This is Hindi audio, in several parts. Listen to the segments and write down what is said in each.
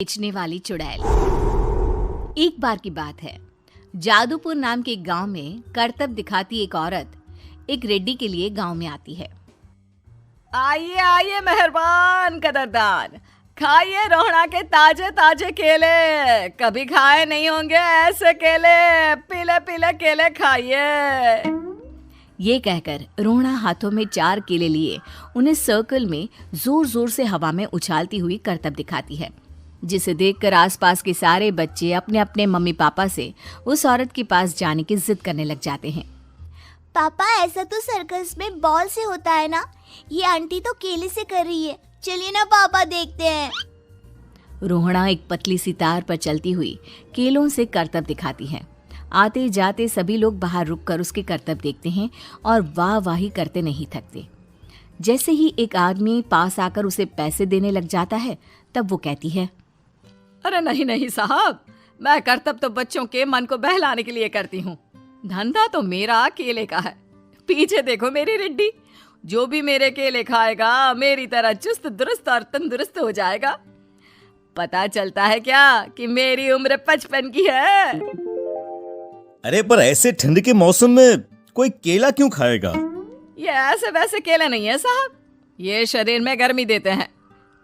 बेचने वाली चुड़ैल। एक बार की बात है, जादूपुर नाम के एक गांव में करतब दिखाती एक औरत एक रेड्डी के लिए गांव में आती है। आइए आइए मेहरबान कदरदान, खाइए रोहड़ा के ताजे ताजे केले। कभी खाए नहीं होंगे ऐसे केले। पीले पीले केले खाइए। ये कहकर रोहड़ा हाथों में 4 केले लिए उन्हें सर्कल में जोर जोर से हवा में उछालती हुई करतब दिखाती है, जिसे देखकर आसपास के सारे बच्चे अपने अपने मम्मी पापा से उस औरत के पास जाने की जिद करने लग जाते हैं। पापा, ऐसा तो सर्कस में बॉल से होता है ना, ये आंटी तो केले से कर रही है। चलिए ना पापा, देखते हैं। रोहड़ा एक पतली सी तार पर चलती हुई केलों से करतब दिखाती है। आते जाते सभी लोग बाहर रुककर उसके करतब देखते हैं और वाह वाही करते नहीं थकते। जैसे ही एक आदमी पास आकर उसे पैसे देने लग जाता है, तब वो कहती है, अरे नहीं नहीं साहब, मैं करतब तो बच्चों के मन को बहलाने के लिए करती हूँ। धंधा तो मेरा केले का है। पीछे देखो मेरी रिड्डी, जो भी मेरे केले खाएगा मेरी तरह चुस्त दुरुस्त और तंदुरुस्त हो जाएगा। पता चलता है क्या कि मेरी उम्र 55 की है। अरे पर ऐसे ठंड के मौसम में कोई केला क्यों खाएगा? ये ऐसे वैसे केले नहीं है साहब, ये शरीर में गर्मी देते हैं।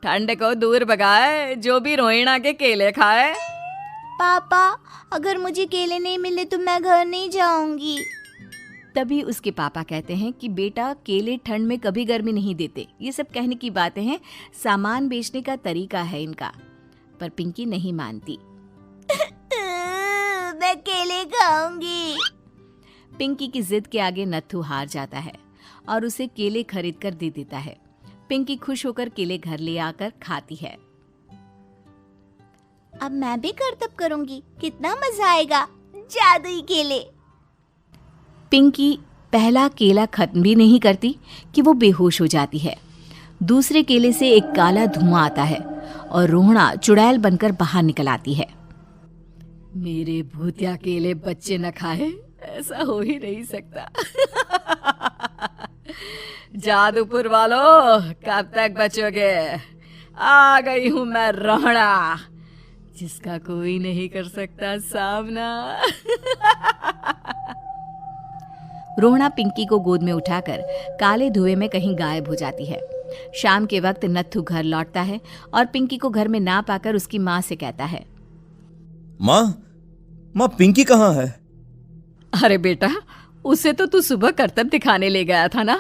ठंड को दूर भगाए जो भी रोहिणा के केले खाए। पापा, अगर मुझे केले नहीं मिले तो मैं घर नहीं जाऊंगी। तभी उसके पापा कहते हैं कि बेटा, केले ठंड में कभी गर्मी नहीं देते। ये सब कहने की बातें हैं, सामान बेचने का तरीका है इनका। पर पिंकी नहीं मानती। मैं केले खाऊंगी। पिंकी की जिद के आगे नत्थू हार जाता है और उसे केले खरीद कर दे देता है। पिंकी खुश होकर केले घर ले आकर खाती है। अब मैं भी करतब करूंगी, कितना मजा आएगा। जादुई केले। पिंकी पहला केला खत्म भी नहीं करती कि वो बेहोश हो जाती है। दूसरे केले से एक काला धुआं आता है और रोहड़ा चुड़ैल बनकर बाहर निकल आती है। मेरे भूतिया केले बच्चे न खाए, ऐसा हो ही नहीं सकता। जादूपुर वालों, कब तक बचोगे? आ गई हूं मैं रोहड़ा, जिसका कोई नहीं कर सकता सामना। रोहड़ा पिंकी को गोद में उठाकर काले धुएं में कहीं गायब हो जाती है। शाम के वक्त नत्थू घर लौटता है और पिंकी को घर में ना पाकर उसकी माँ से कहता है, माँ पिंकी कहाँ है? अरे बेटा, उसे तो तू सुबह करतब दिखाने ले गया था ना,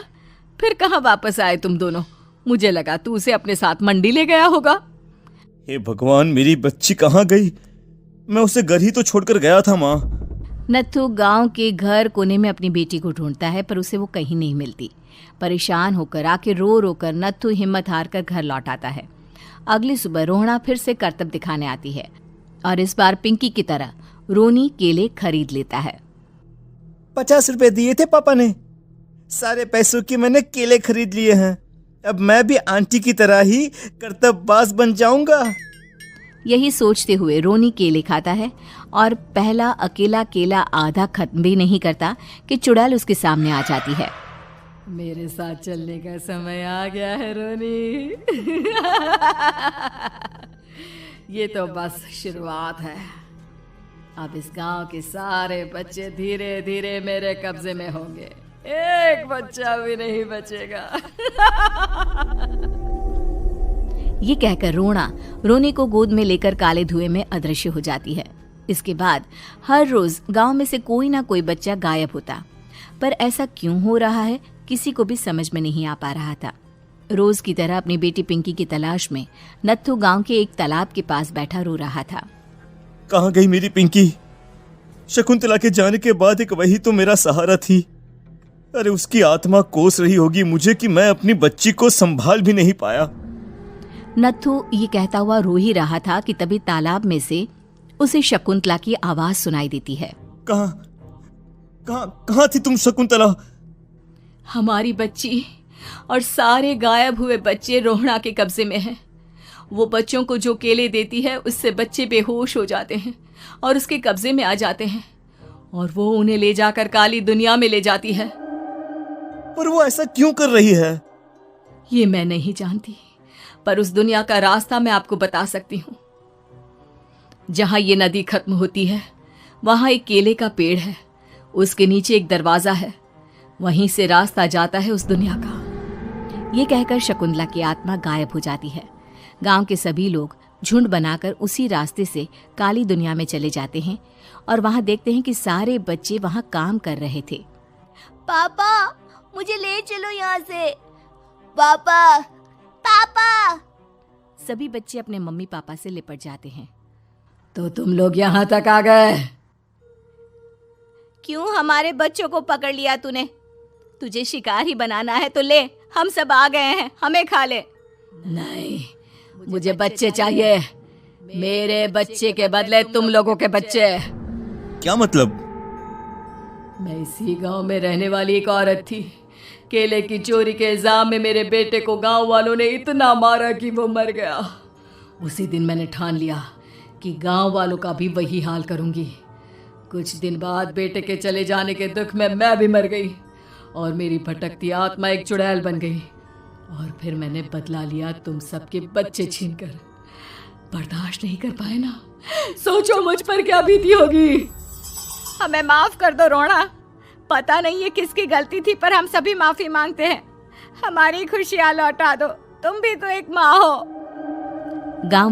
फिर कहाँ वापस आए तुम दोनों? मुझे लगा तू उसे अपने साथ मंडी ले गया होगा। हे भगवान, मेरी बच्ची कहाँ गई? मैं उसे घर ही तो छोड़कर गया था माँ। नत्थू गांव के घर कोने में अपनी बेटी को ढूंढता है, पर उसे वो कहीं नहीं मिलती। परेशान होकर आखिर रो रो कर नत्थू हिम्मत हार कर घर लौट आता है। अगली सुबह रोहड़ा फिर से करतब दिखाने आती है और इस बार पिंकी की तरह रोनी केले खरीद लेता है। 50 रुपए दिए थे पापा ने, सारे पैसों की मैंने केले खरीद लिए हैं। अब मैं भी आंटी की तरह ही करतबबाज बन जाऊंगा। यही सोचते हुए रोनी केले खाता है और पहला अकेला केला आधा खत्म भी नहीं करता कि चुड़ैल उसके सामने आ जाती है। मेरे साथ चलने का समय आ गया है रोनी। ये तो बस शुरुआत है। अब इस गांव के सारे बच्चे धीरे धीरे मेरे कब्जे में होंगे। एक बच्चा भी नहीं बचेगा। ये कहकर रोना रोनी को गोद में लेकर काले धुएं में अदृश्य हो जाती है। इसके बाद हर रोज गांव में से कोई ना कोई बच्चा गायब होता, पर ऐसा क्यों हो रहा है किसी को भी समझ में नहीं आ पा रहा था। रोज की तरह अपनी बेटी पिंकी की तलाश में नत्थू गांव के एक तालाब के पास बैठा रो रहा था। कहाँ गई मेरी पिंकी? शकुंतला के जाने के बाद एक वही तो मेरा सहारा थी। अरे उसकी आत्मा कोस रही होगी मुझे कि मैं अपनी बच्ची को संभाल भी नहीं पाया। नत्थू ये कहता हुआ रो ही रहा था कि तभी तालाब में से उसे शकुंतला की आवाज सुनाई देती है। कहाँ थी तुम शकुंतला? हमारी बच्ची और सारे गायब हुए बच्चे रोहड़ा के कब्जे में हैं। वो बच्चों को जो केले देती है उससे बच्चे बेहोश हो जाते हैं और उसके कब्जे में आ जाते हैं और वो उन्हें ले जाकर काली दुनिया में ले जाती है। पर वो ऐसा क्यों कर रही है? ये मैं नहीं जानती, पर उस दुनिया का रास्ता मैं आपको बता सकती हूँ। जहां ये नदी खत्म होती है वहां एक केले का पेड़ है, उसके नीचे एक दरवाजा है, वहीं से रास्ता जाता है उस दुनिया का। ये कहकर शकुंतला की आत्मा गायब हो जाती है। गांव के सभी लोग झुंड बनाकर उसी रास्ते से काली दुनिया में चले जाते हैं और वहां देखते हैं कि सारे बच्चे वहां काम कर रहे थे। पापा मुझे ले चलो यहाँ से। पापा पापा। सभी बच्चे अपने मम्मी पापा से लिपट जाते हैं। तो तुम लोग यहां तक आ गए? क्यों हमारे बच्चों को पकड़ लिया तूने? तुझे शिकार ही बनाना है तो ले, हम सब आ गए हैं, हमें खा ले। नहीं, मुझे बच्चे चाहिए, मेरे बच्चे के बदले तुम लोगों के बच्चे। क्या मतलब? मैं इसी गांव में रहने वाली एक औरत थी। केले की चोरी के इल्जाम में मेरे बेटे को गांव वालों ने इतना मारा कि वो मर गया। उसी दिन मैंने ठान लिया कि गांव वालों का भी वही हाल करूंगी। कुछ दिन बाद बेटे के चले जाने के दुख में मैं भी मर गई और मेरी भटकती आत्मा एक चुड़ैल बन गई। और फिर मैंने बदला लिया तुम सबके बच्चे छीनकर। बर्दाश्त नहीं कर पाए ना, सोचो मुझ पर क्या बीती होगी। हमें माफ कर दो रोना, पता नहीं ये किसकी गलती थी पर हम सभी माफी मांगते हैं। हमारी खुशियां लौटा दो, तुम भी तो एक माँ हो। गांव